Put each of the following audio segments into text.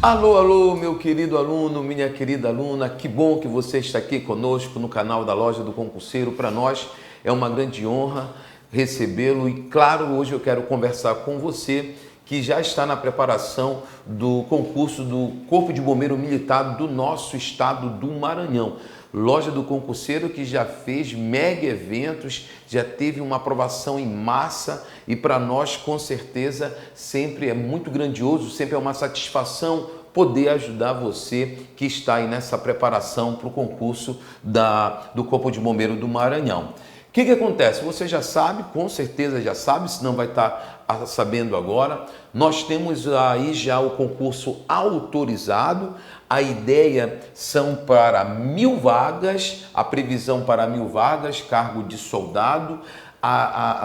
Alô, alô, meu querido aluno, minha querida aluna, que bom que você está aqui conosco no canal da Loja do Concurseiro. Para nós é uma grande honra recebê-lo e, claro, hoje eu quero conversar com você que já está na preparação do concurso do Corpo de Bombeiro Militar do nosso estado do Maranhão. Loja do Concurseiro que já fez mega eventos, já teve uma aprovação em massa e para nós com certeza sempre é muito grandioso, sempre é uma satisfação poder ajudar você que está aí nessa preparação para o concurso do Corpo de Bombeiro do Maranhão. O que acontece? Você já sabe, com certeza já sabe, se não vai estar sabendo agora. Nós temos aí já o concurso autorizado. A ideia são para 1.000 vagas, a previsão para 1.000 vagas, cargo de soldado.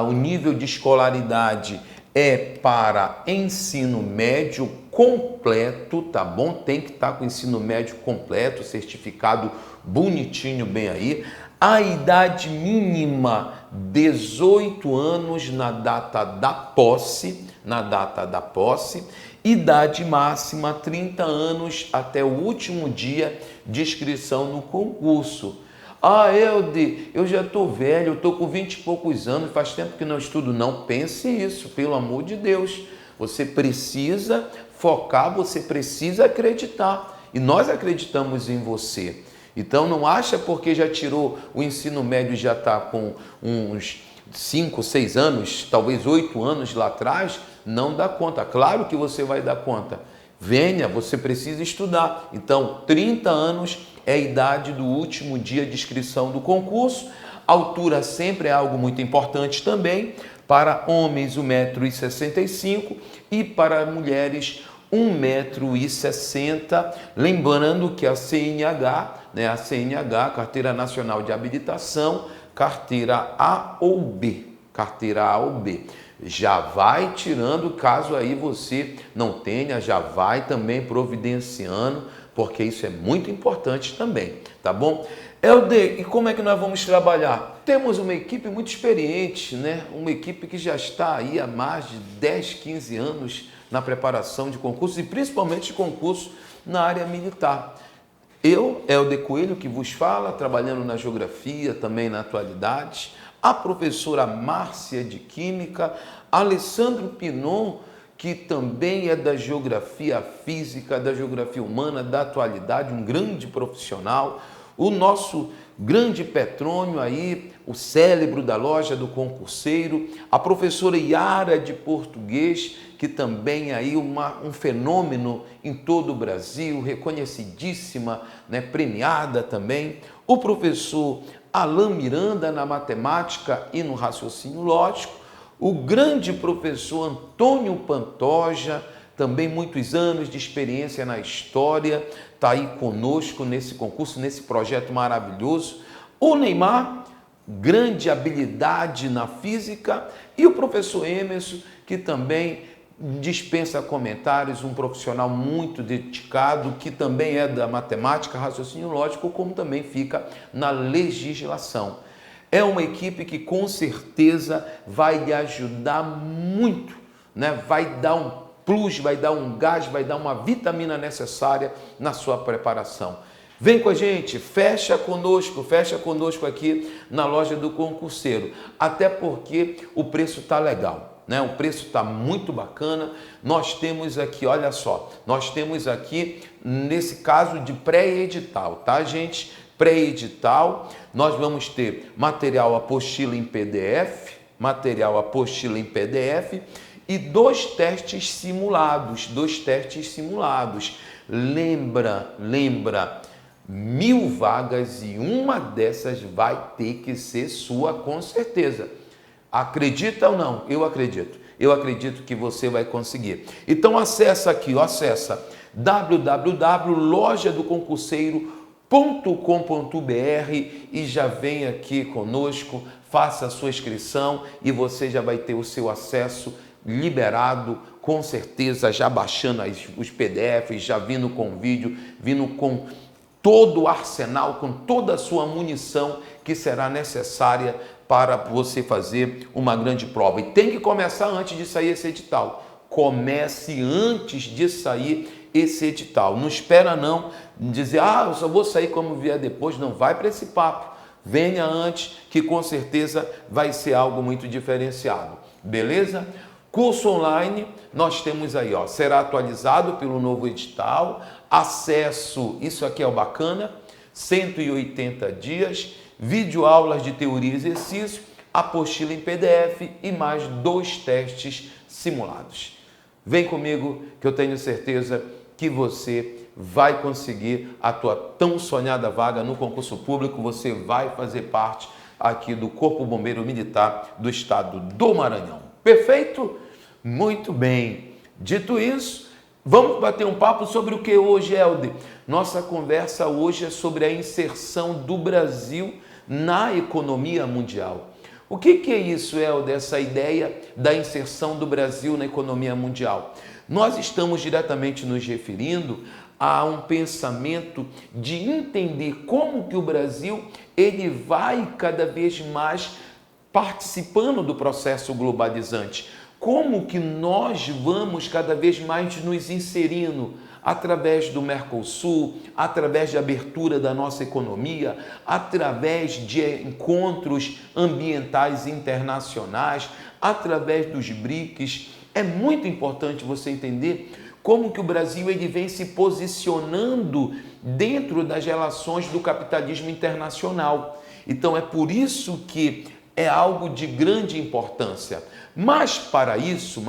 O nível de escolaridade é para ensino médio completo, tá bom? Tem que estar com ensino médio completo, certificado bonitinho bem aí. A idade mínima, 18 anos na data da posse, idade máxima, 30 anos até o último dia de inscrição no concurso. Ah, Elde, eu já estou velho, eu estou com 20 e poucos anos, faz tempo que não estudo. Não pense isso, pelo amor de Deus. Você precisa focar, você precisa acreditar. E nós acreditamos em você. Então não acha porque já tirou o ensino médio e já está com uns 5, 6 anos, talvez 8 anos lá atrás, não dá conta. Claro que você vai dar conta. Venha, você precisa estudar. Então 30 anos é a idade do último dia de inscrição do concurso. A altura sempre é algo muito importante também. Para homens 1,65 m e para mulheres 1,60 m, lembrando que a CNH, Carteira Nacional de Habilitação, carteira A ou B, já vai tirando, caso aí você não tenha, já vai também providenciando, porque isso é muito importante também, tá bom? Helder, e como é que nós vamos trabalhar? Temos uma equipe muito experiente, né? Uma equipe que já está aí há mais de 10, 15 anos na preparação de concursos e principalmente de concursos na área militar. Eu, Helder Coelho, que vos fala, trabalhando na geografia, também na atualidade, a professora Márcia de Química, Alessandro Pinon, que também é da geografia física, da geografia humana, da atualidade, um grande profissional, o nosso grande Petrônio aí, o cérebro da Loja do Concurseiro, a professora Yara de português, que também é aí um fenômeno em todo o Brasil, reconhecidíssima, né, premiada também, o professor Alain Miranda na matemática e no raciocínio lógico, o grande professor Antônio Pantoja, também muitos anos de experiência na história, está aí conosco nesse concurso, nesse projeto maravilhoso. O Neymar, grande habilidade na física, e o professor Emerson, que também dispensa comentários, um profissional muito dedicado, que também é da matemática, raciocínio lógico, como também fica na legislação. É uma equipe que com certeza vai lhe ajudar muito, né? Vai dar um plus, vai dar um gás, vai dar uma vitamina necessária na sua preparação. Vem com a gente, fecha conosco aqui na Loja do Concurseiro, até porque o preço está legal, né? O preço está muito bacana. Nós temos aqui, olha só, nós temos aqui, nesse caso de pré-edital, tá, gente? Pré-edital, nós vamos ter material apostila em PDF, e dois testes simulados. Lembra, 1.000 vagas e uma dessas vai ter que ser sua com certeza. Acredita ou não? Eu acredito. Eu acredito que você vai conseguir. Então acessa aqui, acessa www.lojadoconcurseiro.com.br e já vem aqui conosco, faça a sua inscrição e você já vai ter o seu acesso liberado, com certeza, já baixando os PDFs, já vindo com vídeo, vindo com todo o arsenal, com toda a sua munição que será necessária para você fazer uma grande prova. E tem que começar antes de sair esse edital. Comece antes de sair esse edital. Não espera não dizer, eu só vou sair como vier depois. Não vai para esse papo. Venha antes, que com certeza vai ser algo muito diferenciado. Beleza? Curso online, nós temos aí, será atualizado pelo novo edital, acesso, isso aqui é o bacana, 180 dias, videoaulas de teoria e exercício, apostila em PDF e mais 2 testes simulados. Vem comigo que eu tenho certeza que você vai conseguir a tua tão sonhada vaga no concurso público, você vai fazer parte aqui do Corpo Bombeiro Militar do Estado do Maranhão. Perfeito? Muito bem. Dito isso, vamos bater um papo sobre o que hoje, Helder? Nossa conversa hoje é sobre a inserção do Brasil na economia mundial. O que é isso, Helder, essa ideia da inserção do Brasil na economia mundial? Nós estamos diretamente nos referindo a um pensamento de entender como que o Brasil ele vai cada vez mais participando do processo globalizante. Como que nós vamos cada vez mais nos inserindo através do Mercosul, através de abertura da nossa economia, através de encontros ambientais internacionais, através dos BRICS. É muito importante você entender como que o Brasil ele vem se posicionando dentro das relações do capitalismo internacional. Então é por isso que é algo de grande importância. Mas para isso,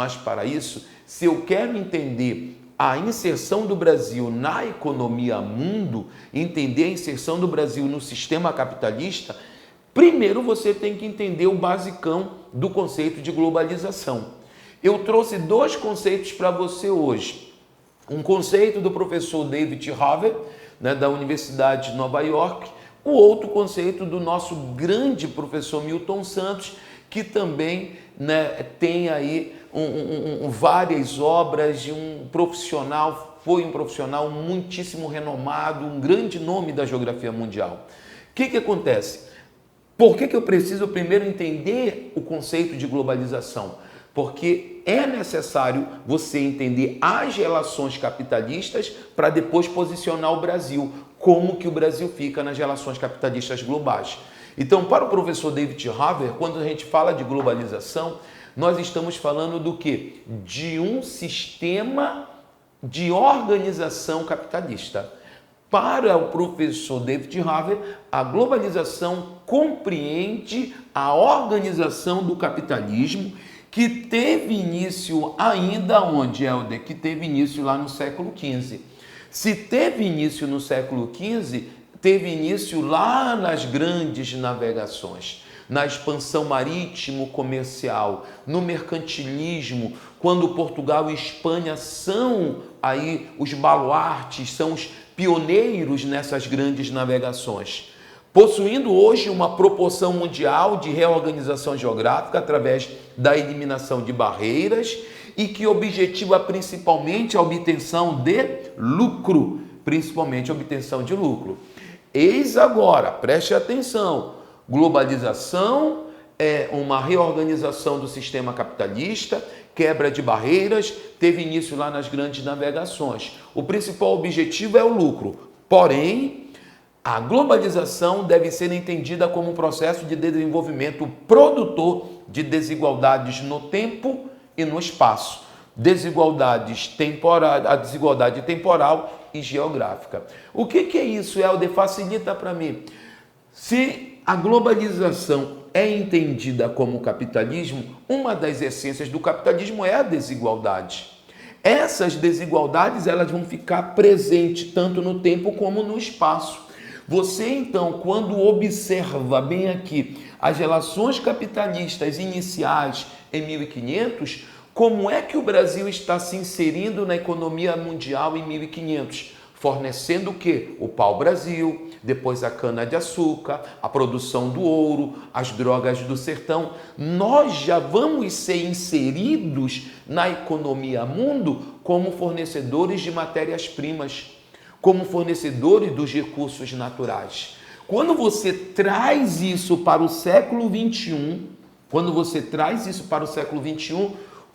se eu quero entender a inserção do Brasil na economia mundo, entender a inserção do Brasil no sistema capitalista, primeiro você tem que entender o basicão do conceito de globalização. Eu trouxe 2 conceitos para você hoje. Um conceito do professor David Harvey, da Universidade de Nova York, o outro conceito do nosso grande professor Milton Santos, que também tem aí várias obras de um profissional, foi um profissional muitíssimo renomado, um grande nome da geografia mundial. O que acontece? Por que eu preciso primeiro entender o conceito de globalização? Porque é necessário você entender as relações capitalistas para depois posicionar o Brasil, como que o Brasil fica nas relações capitalistas globais. Então, para o professor David Harvey, quando a gente fala de globalização, nós estamos falando do quê? De um sistema de organização capitalista. Para o professor David Harvey, a globalização compreende a organização do capitalismo que teve início ainda onde, Helder? Que teve início lá no século XV. Se teve início no século XV, teve início lá nas grandes navegações, na expansão marítimo-comercial, no mercantilismo, quando Portugal e Espanha são aí os baluartes, são os pioneiros nessas grandes navegações. Possuindo hoje uma proporção mundial de reorganização geográfica através da eliminação de barreiras e que objetiva principalmente a obtenção de lucro, principalmente a obtenção de lucro. Eis agora, preste atenção, globalização é uma reorganização do sistema capitalista, quebra de barreiras, teve início lá nas grandes navegações. O principal objetivo é o lucro, porém, a globalização deve ser entendida como um processo de desenvolvimento produtor de desigualdades no tempo e no espaço. A desigualdade temporal e geográfica. O que é isso, Helder? Facilita para mim. Se a globalização é entendida como capitalismo, uma das essências do capitalismo é a desigualdade. Essas desigualdades elas vão ficar presentes tanto no tempo como no espaço. Você, então, quando observa bem aqui as relações capitalistas iniciais em 1500, como é que o Brasil está se inserindo na economia mundial em 1500? Fornecendo o quê? O pau-brasil, depois a cana-de-açúcar, a produção do ouro, as drogas do sertão. Nós já vamos ser inseridos na economia mundo como fornecedores de matérias-primas, como fornecedores dos recursos naturais. Quando você traz isso para o século XXI,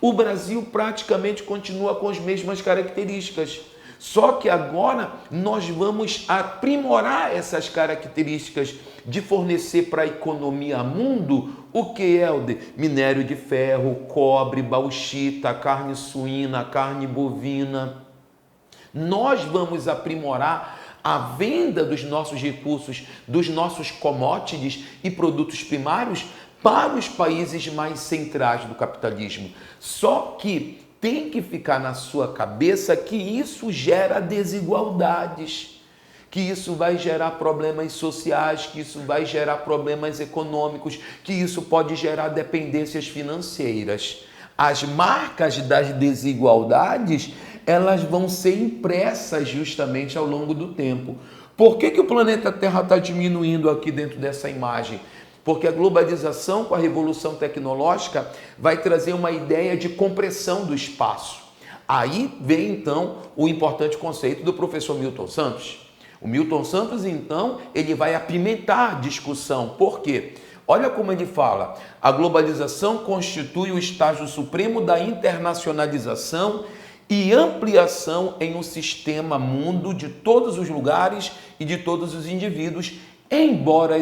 o Brasil praticamente continua com as mesmas características. Só que agora nós vamos aprimorar essas características de fornecer para a economia mundo o que, Helder? Minério de ferro, cobre, bauxita, carne suína, carne bovina. Nós vamos aprimorar a venda dos nossos recursos, dos nossos commodities e produtos primários para os países mais centrais do capitalismo. Só que tem que ficar na sua cabeça que isso gera desigualdades, que isso vai gerar problemas sociais, que isso vai gerar problemas econômicos, que isso pode gerar dependências financeiras. As marcas das desigualdades, elas vão ser impressas justamente ao longo do tempo. Por que o planeta Terra está diminuindo aqui dentro dessa imagem? Porque a globalização com a revolução tecnológica vai trazer uma ideia de compressão do espaço. Aí vem então o importante conceito do professor Milton Santos. O Milton Santos, então, ele vai apimentar a discussão. Por quê? Olha como ele fala: a globalização constitui o estágio supremo da internacionalização e ampliação em um sistema mundo de todos os lugares e de todos os indivíduos, embora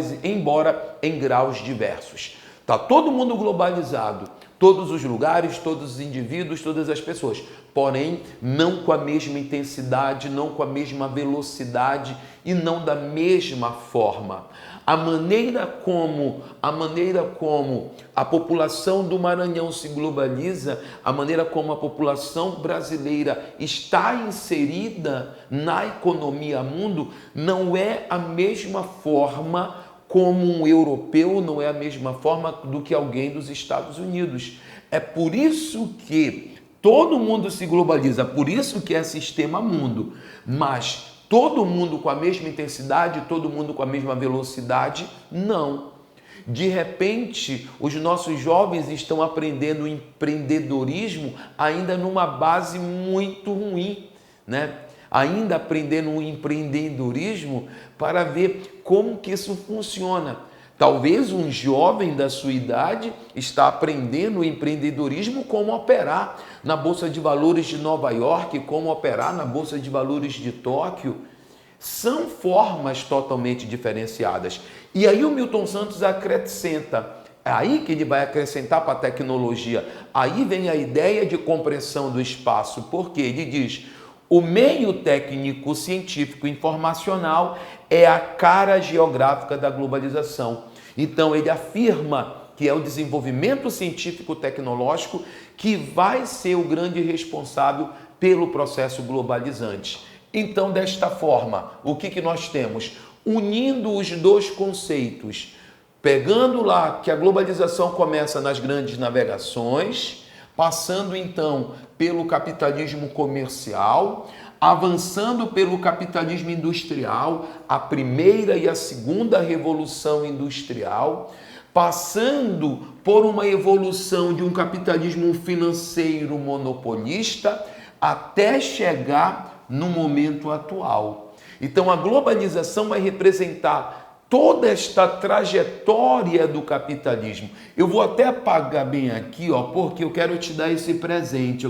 em graus diversos. Está todo mundo globalizado, todos os lugares, todos os indivíduos, todas as pessoas, porém não com a mesma intensidade, não com a mesma velocidade e não da mesma forma. A maneira como a população do Maranhão se globaliza, a maneira como a população brasileira está inserida na economia mundo, não é a mesma forma como um europeu, não é a mesma forma do que alguém dos Estados Unidos. É por isso que todo mundo se globaliza, por isso que é sistema mundo, mas todo mundo com a mesma intensidade, todo mundo com a mesma velocidade, não. De repente, os nossos jovens estão aprendendo empreendedorismo ainda numa base muito ruim, né? Ainda aprendendo um empreendedorismo para ver como que isso funciona. Talvez um jovem da sua idade está aprendendo o empreendedorismo, como operar na Bolsa de Valores de Nova York, como operar na Bolsa de Valores de Tóquio. São formas totalmente diferenciadas. E aí o Milton Santos acrescenta, é aí que ele vai acrescentar para a tecnologia. Aí vem a ideia de compressão do espaço, porque ele diz: o meio técnico, científico, informacional é a cara geográfica da globalização. Então ele afirma que é o desenvolvimento científico-tecnológico que vai ser o grande responsável pelo processo globalizante. Então, desta forma, o que nós temos? Unindo os dois conceitos, pegando lá que a globalização começa nas grandes navegações, passando então pelo capitalismo comercial, avançando pelo capitalismo industrial, a primeira e a segunda revolução industrial, passando por uma evolução de um capitalismo financeiro monopolista, até chegar no momento atual. Então a globalização vai representar toda esta trajetória do capitalismo. Eu vou até apagar bem aqui, porque eu quero te dar esse presente,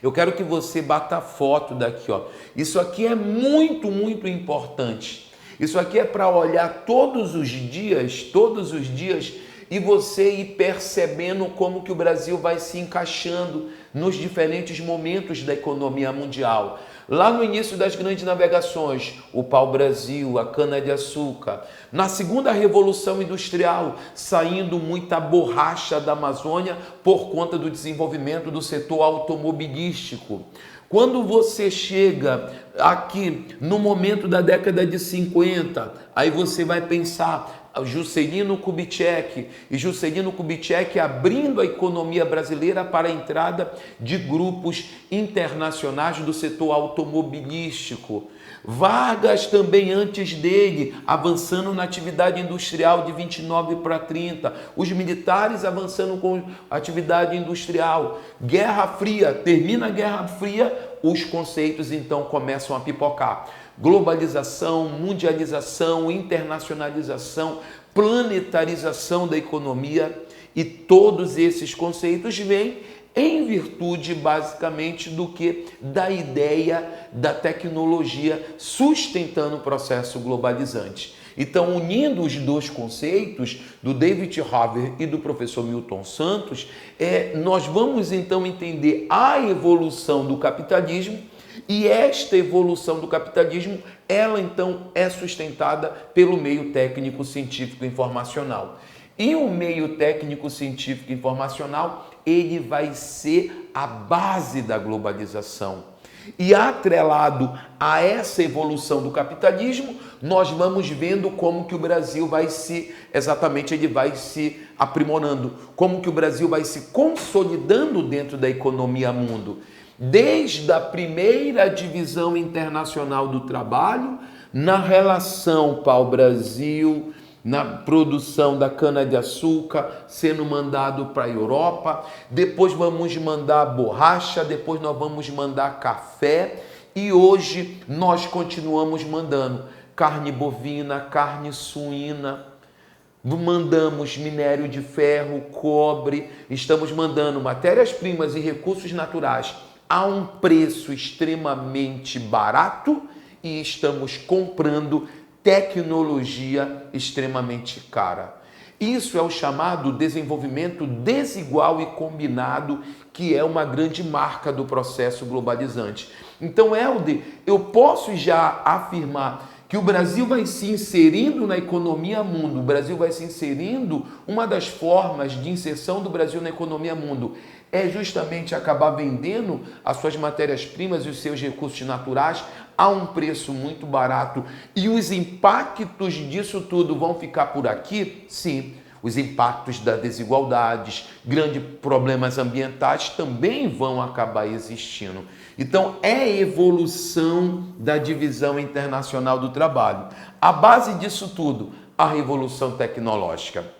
Eu quero que você bata a foto daqui, Isso aqui é muito, muito importante. Isso aqui é para olhar todos os dias, e você ir percebendo como que o Brasil vai se encaixando nos diferentes momentos da economia mundial. Lá no início das grandes navegações, o pau-brasil, a cana-de-açúcar. Na segunda revolução industrial, saindo muita borracha da Amazônia por conta do desenvolvimento do setor automobilístico. Quando você chega aqui no momento da década de 50, aí você vai pensar Juscelino Kubitschek, e Juscelino Kubitschek abrindo a economia brasileira para a entrada de grupos internacionais do setor automobilístico. Vargas também antes dele, avançando na atividade industrial de 29 para 30. Os militares avançando com atividade industrial. Guerra Fria, termina a Guerra Fria, os conceitos então começam a pipocar. Globalização, mundialização, internacionalização, planetarização da economia, e todos esses conceitos vêm em virtude basicamente do que? Da ideia da tecnologia sustentando o processo globalizante. Então, unindo os dois conceitos do David Harvey e do professor Milton Santos, nós vamos então entender a evolução do capitalismo, e esta evolução do capitalismo, ela então é sustentada pelo meio técnico científico informacional. E o meio técnico científico informacional, ele vai ser a base da globalização. E atrelado a essa evolução do capitalismo, nós vamos vendo como que o Brasil vai ele vai se aprimorando, como que o Brasil vai se consolidando dentro da economia mundo. Desde a primeira divisão internacional do trabalho, na relação pau-Brasil, na produção da cana-de-açúcar, sendo mandado para a Europa, depois vamos mandar borracha, depois nós vamos mandar café, e hoje nós continuamos mandando carne bovina, carne suína, mandamos minério de ferro, cobre, estamos mandando matérias-primas e recursos naturais a um preço extremamente barato, e estamos comprando tecnologia extremamente cara. Isso é o chamado desenvolvimento desigual e combinado, que é uma grande marca do processo globalizante. Então, Helder, eu posso já afirmar que o Brasil vai se inserindo na economia mundo, o Brasil vai se inserindo, uma das formas de inserção do Brasil na economia mundo é justamente acabar vendendo as suas matérias-primas e os seus recursos naturais a um preço muito barato. E os impactos disso tudo vão ficar por aqui? Sim. Os impactos das desigualdades, grandes problemas ambientais também vão acabar existindo. Então, é evolução da divisão internacional do trabalho. A base disso tudo, a revolução tecnológica.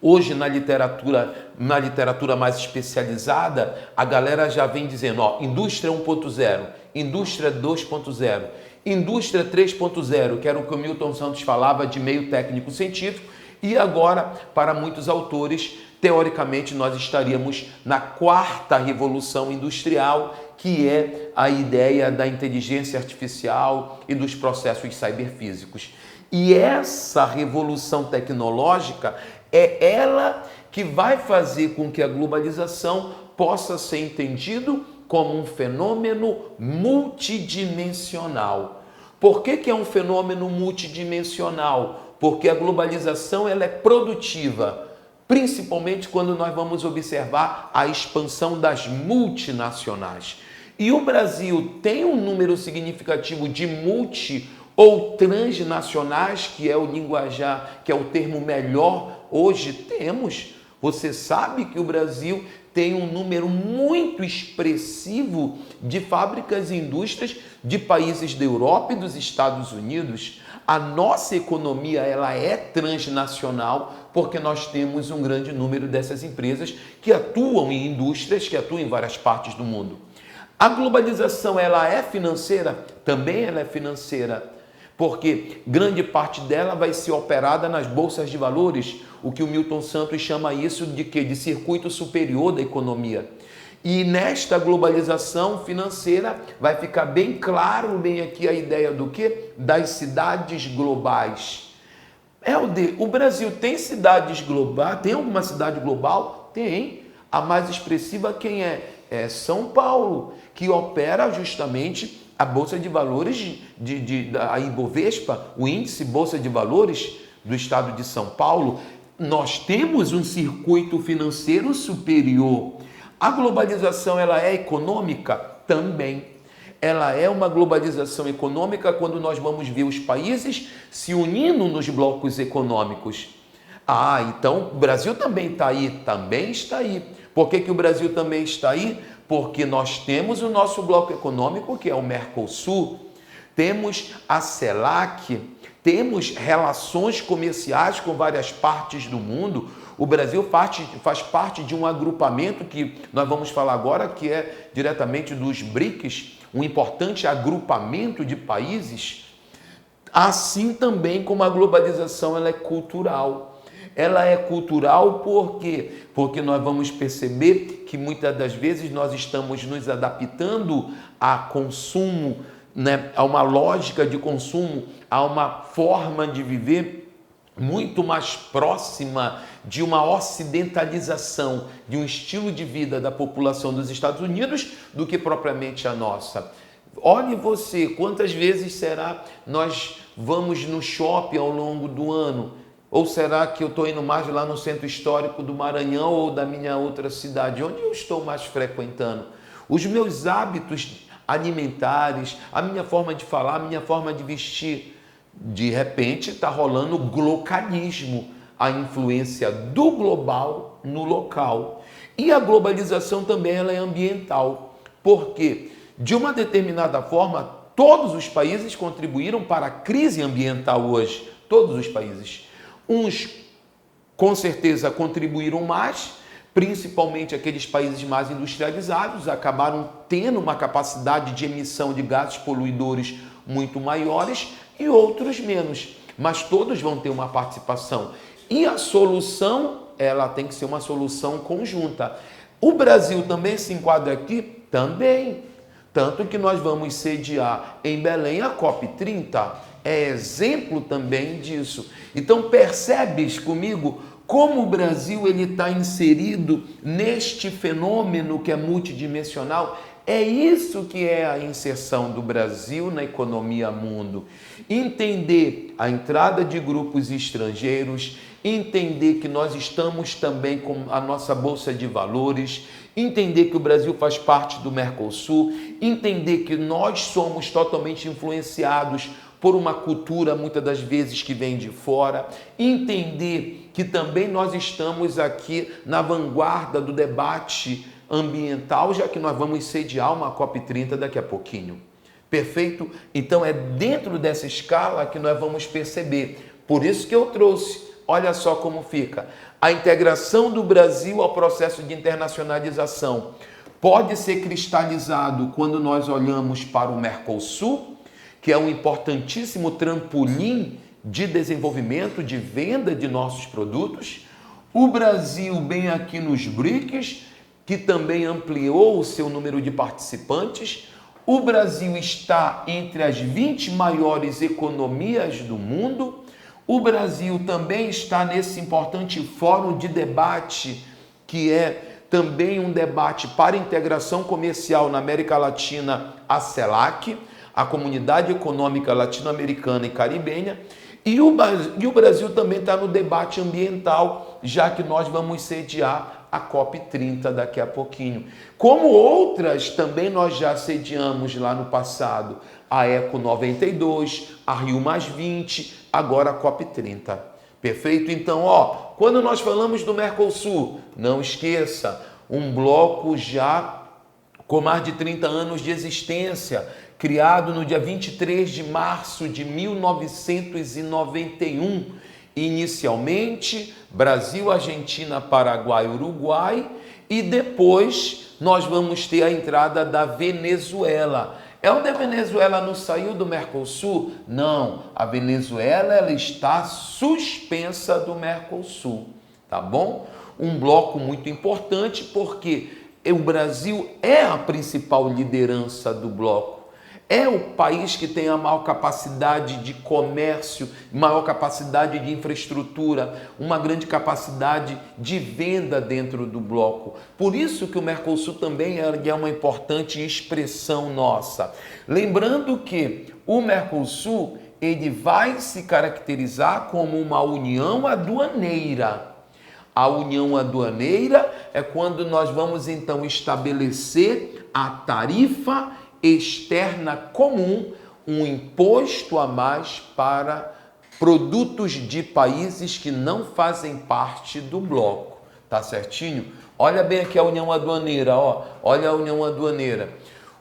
Hoje, na literatura mais especializada, a galera já vem dizendo, indústria 1.0, indústria 2.0, indústria 3.0, que era o que o Milton Santos falava de meio técnico científico, e agora, para muitos autores, teoricamente, nós estaríamos na quarta revolução industrial, que é a ideia da inteligência artificial e dos processos cyberfísicos. E essa revolução tecnológica é ela que vai fazer com que a globalização possa ser entendido como um fenômeno multidimensional. Por que é um fenômeno multidimensional? Porque a globalização ela é produtiva, principalmente quando nós vamos observar a expansão das multinacionais. E o Brasil tem um número significativo de multi ou transnacionais, que é o linguajar, que é o termo melhor. Hoje temos, você sabe que o Brasil tem um número muito expressivo de fábricas e indústrias de países da Europa e dos Estados Unidos. A nossa economia ela é transnacional porque nós temos um grande número dessas empresas que atuam em indústrias, que atuam em várias partes do mundo. A globalização ela é financeira? Também ela é financeira, porque grande parte dela vai ser operada nas bolsas de valores, o que o Milton Santos chama isso de quê? De circuito superior da economia. E nesta globalização financeira vai ficar bem claro, bem aqui a ideia do quê? Das cidades globais. Helder, o Brasil tem cidades globais? Tem alguma cidade global? Tem. A mais expressiva quem é? É São Paulo, que opera justamente a Bolsa de Valores a Ibovespa, o índice Bolsa de Valores do estado de São Paulo. Nós temos um circuito financeiro superior. A globalização ela é econômica? Também. Ela é uma globalização econômica quando nós vamos ver os países se unindo nos blocos econômicos. Então o Brasil também está aí? Também está aí. Por que o Brasil também está aí? Porque nós temos o nosso bloco econômico, que é o Mercosul, temos a CELAC, temos relações comerciais com várias partes do mundo. O Brasil faz parte de um agrupamento que nós vamos falar agora, que é diretamente dos BRICS, um importante agrupamento de países. Assim também como a globalização ela é cultural. Ela é cultural por quê? Porque nós vamos perceber que muitas das vezes nós estamos nos adaptando a consumo, né? A uma lógica de consumo, a uma forma de viver muito mais próxima de uma ocidentalização, de um estilo de vida da população dos Estados Unidos do que propriamente a nossa. Olhe você, quantas vezes será nós vamos no shopping ao longo do ano? Ou será que eu estou indo mais lá no centro histórico do Maranhão ou da minha outra cidade? Onde eu estou mais frequentando? Os meus hábitos alimentares, a minha forma de falar, a minha forma de vestir, de repente está rolando glocalismo, a influência do global no local. E a globalização também ela é ambiental, porque de uma determinada forma todos os países contribuíram para a crise ambiental hoje, todos os países. Uns com certeza contribuíram mais, principalmente aqueles países mais industrializados, acabaram tendo uma capacidade de emissão de gases poluidores muito maiores e outros menos, mas todos vão ter uma participação. E a solução, ela tem que ser uma solução conjunta. O Brasil também se enquadra aqui? Também. Tanto que nós vamos sediar em Belém a COP30, é exemplo também disso. Então percebes comigo como o Brasil ele está inserido neste fenômeno que é multidimensional. É isso que é a inserção do Brasil na economia mundo. Entender a entrada de grupos estrangeiros, entender que nós estamos também com a nossa Bolsa de Valores, entender que o Brasil faz parte do Mercosul, entender que nós somos totalmente influenciados por uma cultura, muitas das vezes, que vem de fora, entender que também nós estamos aqui na vanguarda do debate ambiental, já que nós vamos sediar uma COP30 daqui a pouquinho. Perfeito? Então é dentro dessa escala que nós vamos perceber. Por isso que eu trouxe, olha só como fica. A integração do Brasil ao processo de internacionalização pode ser cristalizado quando nós olhamos para o Mercosul, que é um importantíssimo trampolim de desenvolvimento, de venda de nossos produtos. O Brasil, bem aqui nos BRICS, que também ampliou o seu número de participantes. O Brasil está entre as 20 maiores economias do mundo. O Brasil também está nesse importante fórum de debate, que é também um debate para integração comercial na América Latina, a CELAC, a Comunidade Econômica Latino-Americana e Caribenha. E o Brasil também está no debate ambiental, já que nós vamos sediar a COP30 daqui a pouquinho. Como outras também nós já sediamos lá no passado, a ECO 92, a Rio+20, agora a COP30. Perfeito? Então, quando nós falamos do Mercosul, não esqueça, um bloco já com mais de 30 anos de existência, criado no dia 23 de março de 1991, inicialmente Brasil, Argentina, Paraguai, Uruguai, e depois nós vamos ter a entrada da Venezuela. É onde a Venezuela não saiu do Mercosul? Não, a Venezuela ela está suspensa do Mercosul, tá bom? Um bloco muito importante porque o Brasil é a principal liderança do bloco. É o país que tem a maior capacidade de comércio, maior capacidade de infraestrutura, uma grande capacidade de venda dentro do bloco. Por isso que o Mercosul também é uma importante expressão nossa. Lembrando que o Mercosul ele vai se caracterizar como uma união aduaneira. A união aduaneira é quando nós vamos então estabelecer a tarifa externa comum, um imposto a mais para produtos de países que não fazem parte do bloco. Tá certinho? Olha bem aqui a união aduaneira, olha a união aduaneira.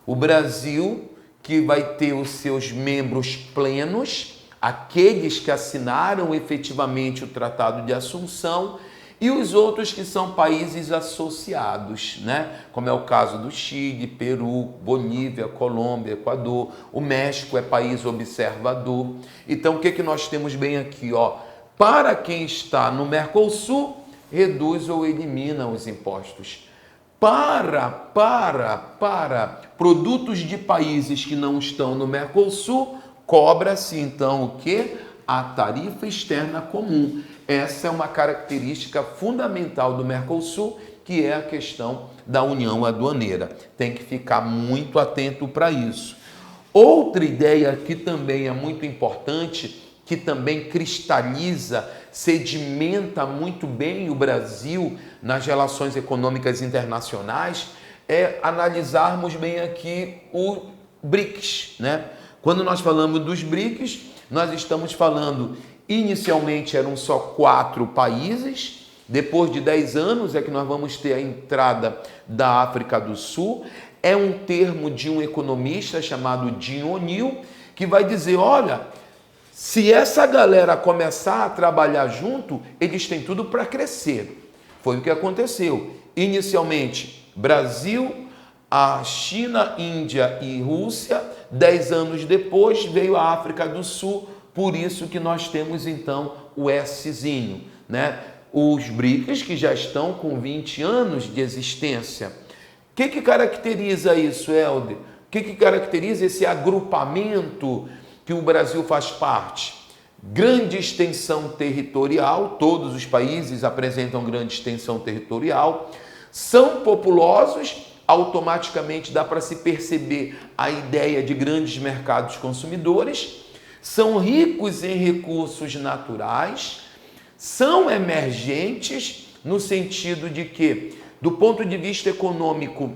O Brasil, que vai ter os seus membros plenos, aqueles que assinaram efetivamente o Tratado de Assunção, e os outros que são países associados, né? Como é o caso do Chile, Peru, Bolívia, Colômbia, Equador. O México é país observador. Então, o que nós temos bem aqui? Para quem está no Mercosul, reduz ou elimina os impostos. Para produtos de países que não estão no Mercosul, cobra-se então o quê? A tarifa externa comum. Essa é uma característica fundamental do Mercosul, que é a questão da união aduaneira. Tem que ficar muito atento para isso. Outra ideia que também é muito importante, que também cristaliza, sedimenta muito bem o Brasil nas relações econômicas internacionais, é analisarmos bem aqui o BRICS, né? Quando nós falamos dos BRICS, nós estamos falando, inicialmente eram só 4 países, depois de 10 anos é que nós vamos ter a entrada da África do Sul. É um termo de um economista chamado Jim O'Neill, que vai dizer, olha, se essa galera começar a trabalhar junto, eles têm tudo para crescer. Foi o que aconteceu. Inicialmente, Brasil, a China, Índia e Rússia. 10 anos depois veio a África do Sul, por isso que nós temos então o Szinho, né? Os BRICS, que já estão com 20 anos de existência. O que caracteriza isso, Helder? O que caracteriza esse agrupamento que o Brasil faz parte? Grande extensão territorial, todos os países apresentam grande extensão territorial, são populosos, automaticamente dá para se perceber a ideia de grandes mercados consumidores, são ricos em recursos naturais, são emergentes no sentido de que, do ponto de vista econômico,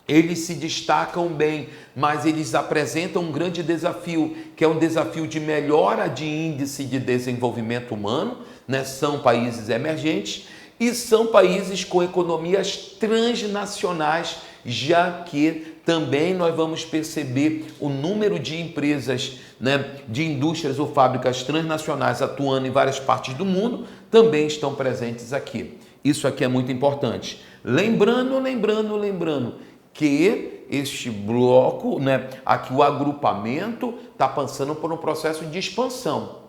eles se destacam bem, mas eles apresentam um grande desafio, que é um desafio de melhora de índice de desenvolvimento humano, né? São países emergentes e são países com economias transnacionais, já que também nós vamos perceber o número de empresas, né, de indústrias ou fábricas transnacionais atuando em várias partes do mundo, também estão presentes aqui. Isso aqui é muito importante. Lembrando que este bloco, né, aqui o agrupamento está passando por um processo de expansão.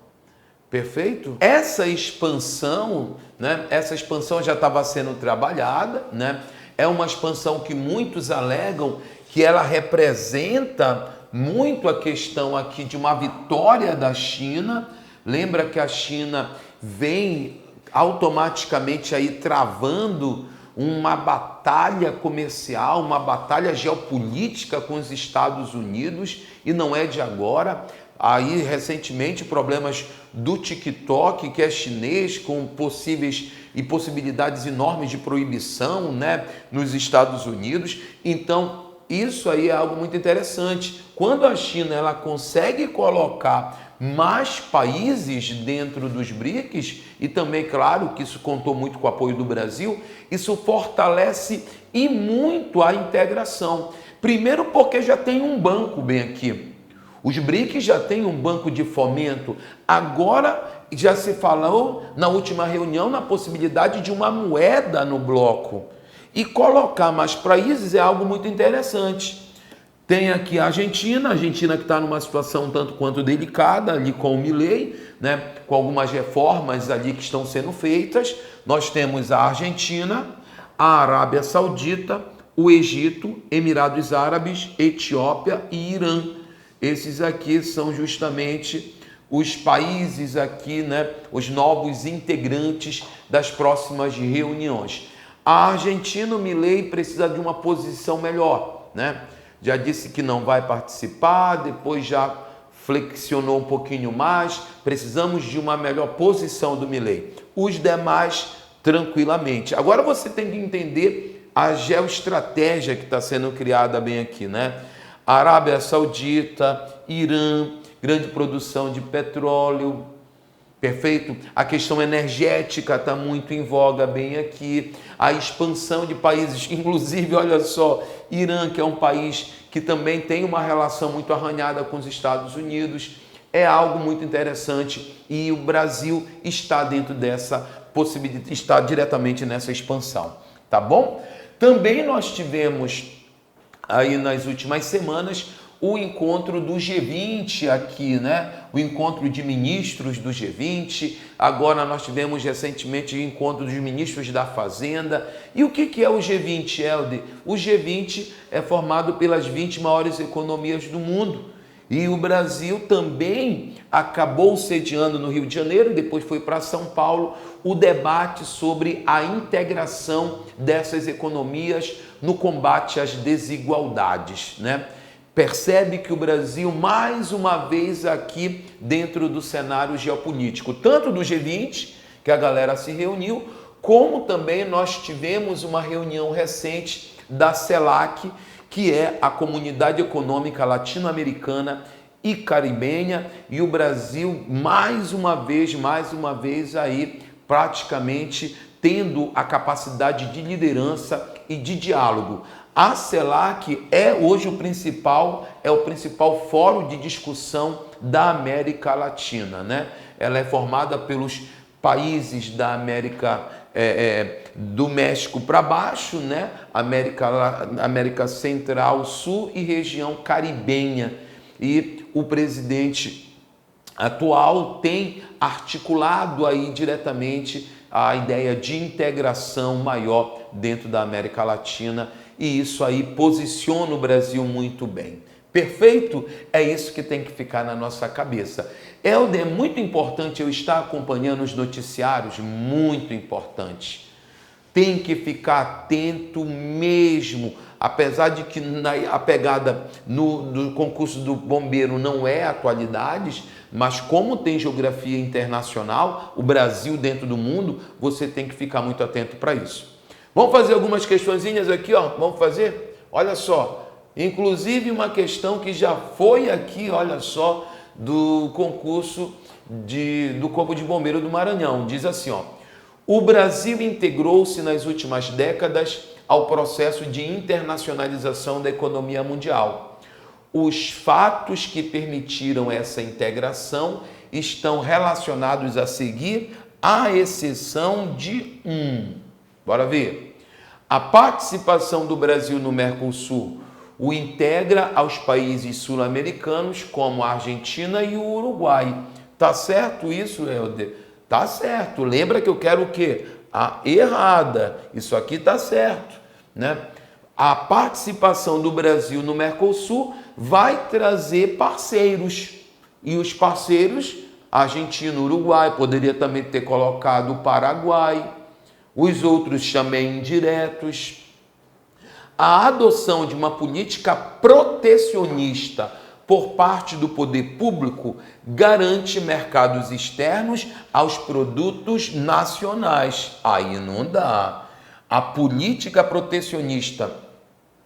Perfeito? Essa expansão, né, já estava sendo trabalhada, né? É uma expansão que muitos alegam que ela representa muito a questão aqui de uma vitória da China. Lembra que a China vem automaticamente aí travando uma batalha comercial, uma batalha geopolítica com os Estados Unidos, e não é de agora. Aí, recentemente, problemas do TikTok, que é chinês, com possíveis e possibilidades enormes de proibição, né, nos Estados Unidos. Então, isso aí é algo muito interessante. Quando a China ela consegue colocar mais países dentro dos BRICS, e também, claro, que isso contou muito com o apoio do Brasil, isso fortalece e muito a integração. Primeiro porque já tem um banco bem aqui. Os BRICS já têm um banco de fomento. Agora já se falou na última reunião na possibilidade de uma moeda no bloco. E colocar mais países é algo muito interessante. Tem aqui a Argentina que está numa situação tanto quanto delicada ali com o Milei, né, com algumas reformas ali que estão sendo feitas. Nós temos a Argentina, a Arábia Saudita, o Egito, Emirados Árabes, Etiópia e Irã. Esses aqui são justamente os países aqui, né, os novos integrantes das próximas reuniões. A Argentina, o Milei, precisa de uma posição melhor, né? Já disse que não vai participar, depois já flexionou um pouquinho mais. Precisamos de uma melhor posição do Milei. Os demais, tranquilamente. Agora você tem que entender a geoestratégia que está sendo criada bem aqui, né? Arábia Saudita, Irã, grande produção de petróleo, perfeito? A questão energética está muito em voga bem aqui. A expansão de países, inclusive, olha só, Irã, que é um país que também tem uma relação muito arranhada com os Estados Unidos, é algo muito interessante e o Brasil está dentro dessa possibilidade, está diretamente nessa expansão, tá bom? Também nós tivemos aí nas últimas semanas o encontro do G20 aqui, né? O encontro de ministros do G20. Agora nós tivemos recentemente o encontro dos ministros da Fazenda. E o que é o G20, Helder? O G20 é formado pelas 20 maiores economias do mundo. E o Brasil também acabou sediando no Rio de Janeiro, depois foi para São Paulo, o debate sobre a integração dessas economias no combate às desigualdades, né? Percebe que o Brasil, mais uma vez aqui dentro do cenário geopolítico, tanto do G20, que a galera se reuniu, como também nós tivemos uma reunião recente da CELAC, que é a Comunidade Econômica Latino-Americana e Caribenha, e o Brasil mais uma vez aí praticamente tendo a capacidade de liderança e de diálogo. A CELAC é hoje o principal fórum de discussão da América Latina, né? Ela é formada pelos países da América do México para baixo, né? América Central, Sul e região caribenha. E o presidente atual tem articulado aí diretamente a ideia de integração maior dentro da América Latina, e isso aí posiciona o Brasil muito bem. Perfeito? É isso que tem que ficar na nossa cabeça. Helder, é muito importante eu estar acompanhando os noticiários, muito importante. Tem que ficar atento mesmo, apesar de que a pegada no concurso do bombeiro não é atualidades, mas como tem geografia internacional, o Brasil dentro do mundo, você tem que ficar muito atento para isso. Vamos fazer algumas questõezinhas aqui, ó. Vamos fazer? Olha só, inclusive uma questão que já foi aqui, olha só, do concurso do Corpo de Bombeiro do Maranhão. Diz assim, ó: o Brasil integrou-se nas últimas décadas ao processo de internacionalização da economia mundial. Os fatos que permitiram essa integração estão relacionados a seguir, à exceção de Bora ver. A participação do Brasil no Mercosul o integra aos países sul-americanos como a Argentina e o Uruguai. Tá certo isso, Helder? Tá certo. Lembra que eu quero o quê? A errada. Isso aqui tá certo, né? A participação do Brasil no Mercosul vai trazer parceiros. E os parceiros, Argentina, Uruguai, poderia também ter colocado o Paraguai, os outros também indiretos. A adoção de uma política protecionista por parte do poder público garante mercados externos aos produtos nacionais. Aí não dá. A política protecionista,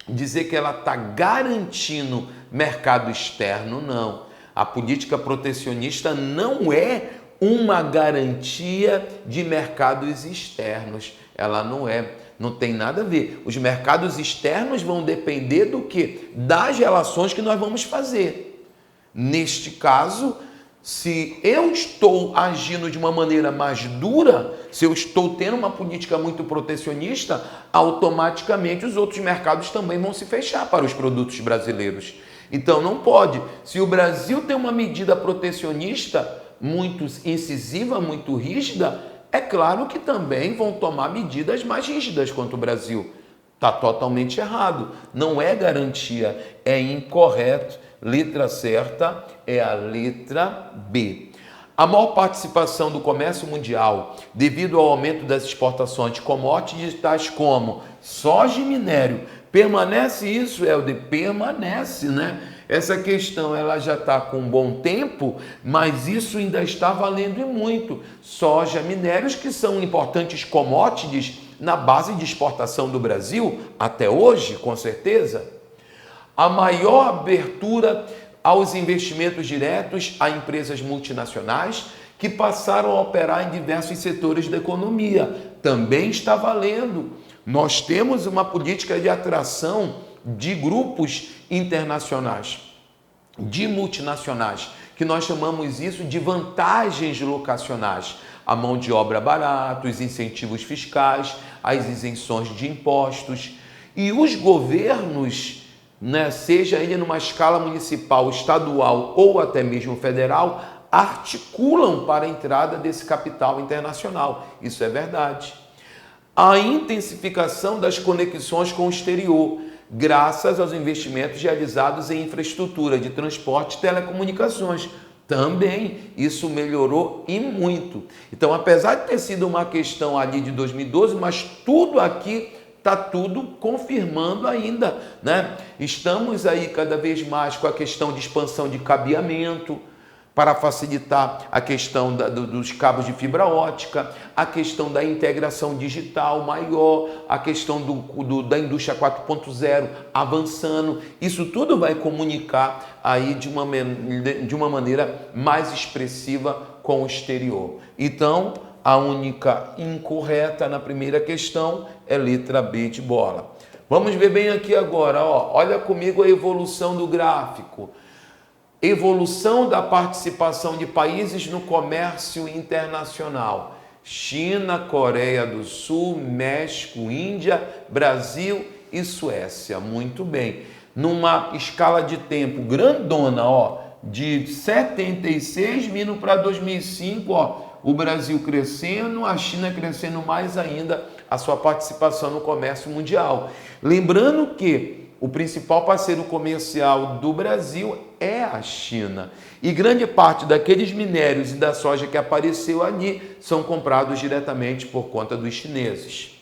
dizer que ela está garantindo mercado externo, não. A política protecionista não é uma garantia de mercados externos. Ela não é. Não tem nada a ver. Os mercados externos vão depender do quê? Das relações que nós vamos fazer. Neste caso, se eu estou agindo de uma maneira mais dura, se eu estou tendo uma política muito protecionista, automaticamente os outros mercados também vão se fechar para os produtos brasileiros. Então não pode. Se o Brasil tem uma medida protecionista muito incisiva, muito rígida, é claro que também vão tomar medidas mais rígidas contra o Brasil. Está totalmente errado. Não é garantia, é incorreto. Letra certa é a letra B. A maior participação do comércio mundial devido ao aumento das exportações de commodities tais como soja e minério. Permanece isso, Helder? Permanece, né? Essa questão ela já está com um bom tempo, mas isso ainda está valendo e muito. Soja, minérios, que são importantes commodities na base de exportação do Brasil, até hoje, com certeza. A maior abertura aos investimentos diretos a empresas multinacionais que passaram a operar em diversos setores da economia. Também está valendo. Nós temos uma política de atração de grupos internacionais, de multinacionais, que nós chamamos isso de vantagens locacionais. A mão de obra barata, os incentivos fiscais, as isenções de impostos. E os governos né, seja ele numa escala municipal, estadual ou até mesmo federal, articulam para a entrada desse capital internacional. Isso é verdade. A intensificação das conexões com o exterior, graças aos investimentos realizados em infraestrutura de transporte e telecomunicações. Também isso melhorou e muito. Então, apesar de ter sido uma questão ali de 2012, mas tudo aqui está tudo confirmando ainda, né? Estamos aí cada vez mais com a questão de expansão de cabeamento, para facilitar a questão dos cabos de fibra ótica, a questão da integração digital maior, a questão da indústria 4.0 avançando. Isso tudo vai comunicar aí de uma maneira mais expressiva com o exterior. Então, a única incorreta na primeira questão é letra B de bola. Vamos ver bem aqui agora, ó. Olha comigo a evolução do gráfico. Evolução da participação de países no comércio internacional. China, Coreia do Sul, México, Índia, Brasil e Suécia. Muito bem. Numa escala de tempo grandona, ó, de 76 vindo para 2005, ó, o Brasil crescendo, a China crescendo mais ainda a sua participação no comércio mundial. Lembrando que o principal parceiro comercial do Brasil é a China. E grande parte daqueles minérios e da soja que apareceu ali são comprados diretamente por conta dos chineses.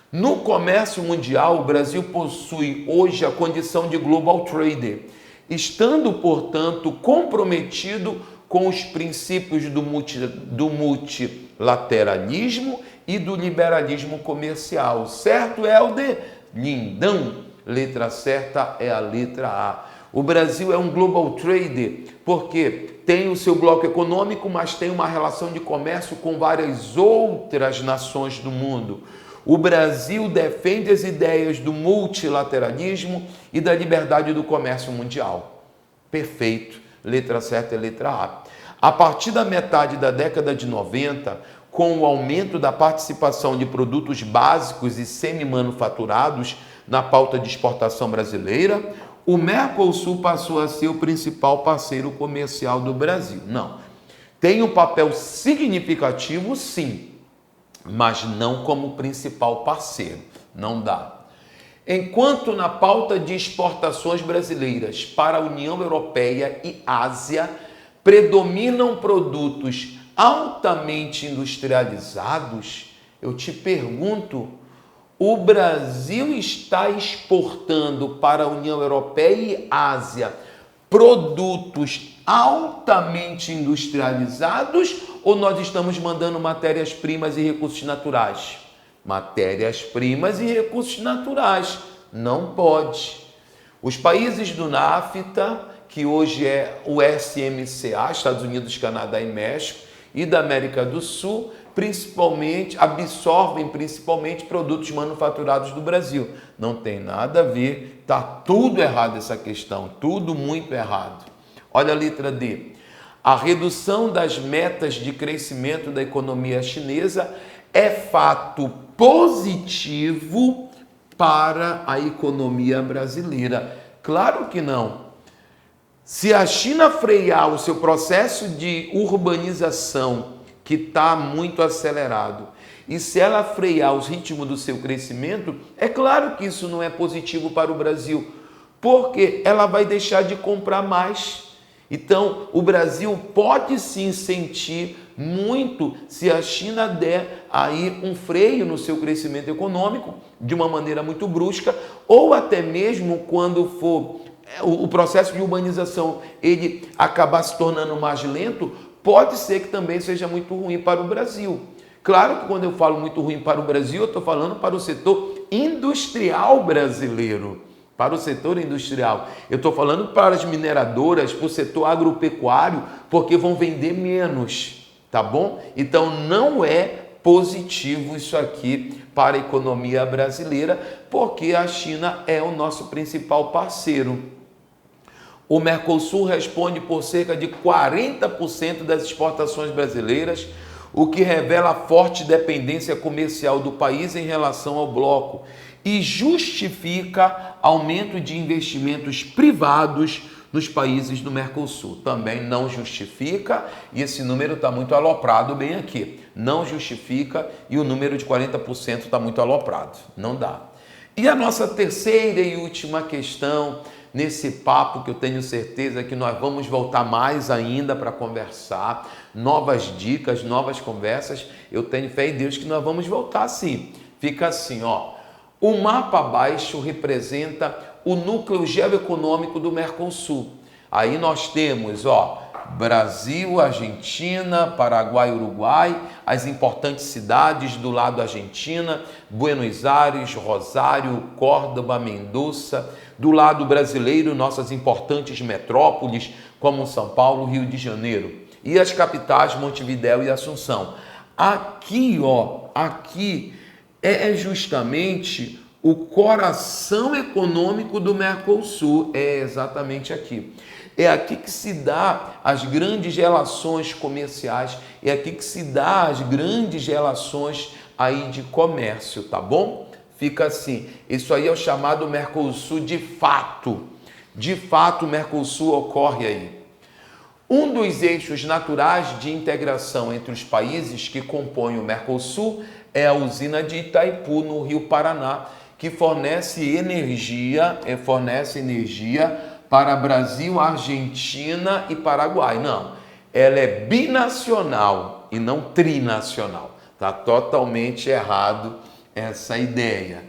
No comércio mundial, o Brasil possui hoje a condição de global trader, estando, portanto, comprometido com os princípios do multilateralismo e do liberalismo comercial. Certo, Helder? Lindão! Letra certa é a letra A. O Brasil é um global trader porque tem o seu bloco econômico, mas tem uma relação de comércio com várias outras nações do mundo. O Brasil defende as ideias do multilateralismo e da liberdade do comércio mundial. Perfeito. Letra certa é letra A. A partir da metade da década de 90, com o aumento da participação de produtos básicos e semi-manufaturados na pauta de exportação brasileira, o Mercosul passou a ser o principal parceiro comercial do Brasil. Não. Tem um papel significativo, sim, mas não como principal parceiro. Não dá. Enquanto na pauta de exportações brasileiras para a União Europeia e Ásia predominam produtos altamente industrializados, eu te pergunto, o Brasil está exportando para a União Europeia e Ásia produtos altamente industrializados ou nós estamos mandando matérias-primas e recursos naturais? Matérias-primas e recursos naturais. Não pode. Os países do NAFTA, que hoje é o SMCA, Estados Unidos, Canadá e México, e da América do Sul, absorvem principalmente produtos manufaturados do Brasil. Não tem nada a ver, está tudo errado essa questão, tudo muito errado. Olha a letra D. A redução das metas de crescimento da economia chinesa é fato positivo para a economia brasileira. Claro que não. Se a China frear o seu processo de urbanização, que está muito acelerado, e se ela frear os ritmos do seu crescimento, é claro que isso não é positivo para o Brasil, porque ela vai deixar de comprar mais. Então, o Brasil pode sim sentir muito se a China der aí um freio no seu crescimento econômico de uma maneira muito brusca, ou até mesmo quando for o processo de urbanização ele acabar se tornando mais lento, pode ser que também seja muito ruim para o Brasil. Claro que quando eu falo muito ruim para o Brasil, eu estou falando para o setor industrial brasileiro. Para o setor industrial. Eu estou falando para as mineradoras, para o setor agropecuário, porque vão vender menos, tá bom? Então não é positivo isso aqui para a economia brasileira, porque a China é o nosso principal parceiro. O Mercosul responde por cerca de 40% das exportações brasileiras, o que revela a forte dependência comercial do país em relação ao bloco. e justifica aumento de investimentos privados nos países do Mercosul. Também não justifica, e esse número está muito aloprado bem aqui. Não justifica e o número de 40% está muito aloprado. Não dá. E a nossa terceira e última questão, nesse papo que eu tenho certeza que nós vamos voltar mais ainda para conversar, novas dicas, novas conversas, eu tenho fé em Deus que nós vamos voltar sim. Fica assim, ó. O mapa abaixo representa o núcleo geoeconômico do Mercosul. Aí nós temos, ó, Brasil, Argentina, Paraguai, Uruguai, as importantes cidades do lado da Argentina, Buenos Aires, Rosário, Córdoba, Mendoza. Do lado brasileiro, nossas importantes metrópoles, como São Paulo, Rio de Janeiro. E as capitais, Montevidéu e Assunção. Aqui, ó, aqui é justamente o coração econômico do Mercosul, é exatamente aqui. É aqui que se dá as grandes relações comerciais, é aqui que se dá as grandes relações aí de comércio, tá bom? Fica assim, isso aí é o chamado Mercosul de fato. De fato, o Mercosul ocorre aí. Um dos eixos naturais de integração entre os países que compõem o Mercosul é a usina de Itaipu, no Rio Paraná, que fornece energia para Brasil, Argentina e Paraguai. Não, ela é binacional e não trinacional. Está totalmente errado essa ideia.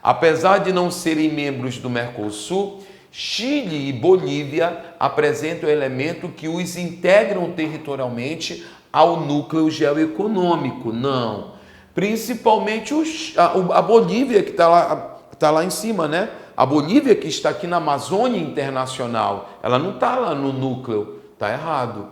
Apesar de não serem membros do Mercosul, Chile e Bolívia apresentam elemento que os integram territorialmente ao núcleo geoeconômico. Não. Principalmente a Bolívia, que tá lá em cima, né? A Bolívia, que está aqui na Amazônia Internacional, ela não está lá no núcleo, está errado.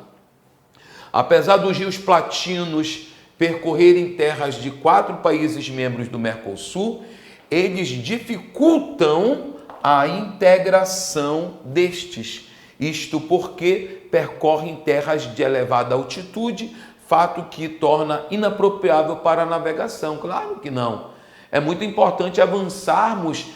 Apesar dos rios platinos percorrerem terras de 4 países membros do Mercosul, eles dificultam a integração destes. Isto porque percorrem terras de elevada altitude, fato que torna inapropriável para a navegação. Claro que não. É muito importante avançarmos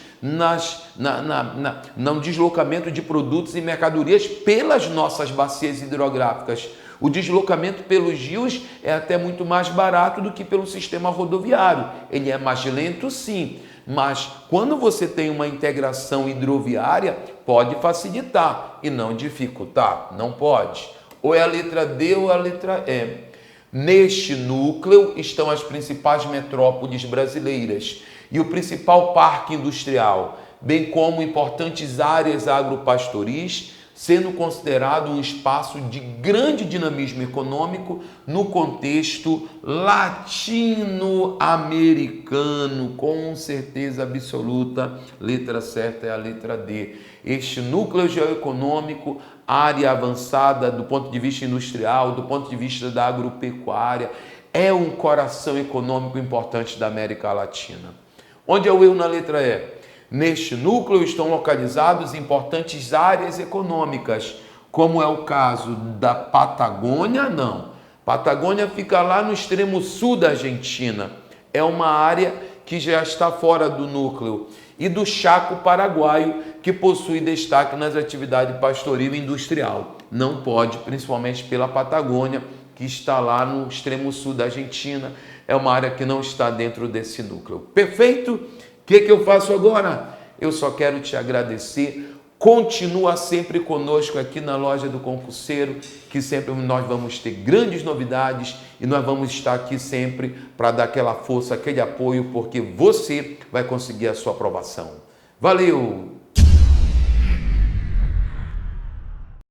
no deslocamento de produtos e mercadorias pelas nossas bacias hidrográficas. O deslocamento pelos rios é até muito mais barato do que pelo sistema rodoviário. Ele é mais lento, sim, mas quando você tem uma integração hidroviária, pode facilitar e não dificultar. Não pode. Ou é a letra D ou a letra E. Neste núcleo estão as principais metrópoles brasileiras e o principal parque industrial, bem como importantes áreas agropastoris, sendo considerado um espaço de grande dinamismo econômico no contexto latino-americano, com certeza absoluta. Letra certa é a letra D. Este núcleo geoeconômico, área avançada do ponto de vista industrial, do ponto de vista da agropecuária, é um coração econômico importante da América Latina. Onde é o erro na letra E? Neste núcleo estão localizadas importantes áreas econômicas, como é o caso da Patagônia, não. Patagônia fica lá no extremo sul da Argentina. É uma área que já está fora do núcleo. E do Chaco paraguaio, que possui destaque nas atividades pastoril e industrial. Não pode, principalmente pela Patagônia, que está lá no extremo sul da Argentina. É uma área que não está dentro desse núcleo. Perfeito? O que eu faço agora? Eu só quero te agradecer. Continua sempre conosco aqui na Loja do Concurseiro, que sempre nós vamos ter grandes novidades e nós vamos estar aqui sempre para dar aquela força, aquele apoio, porque você vai conseguir a sua aprovação. Valeu!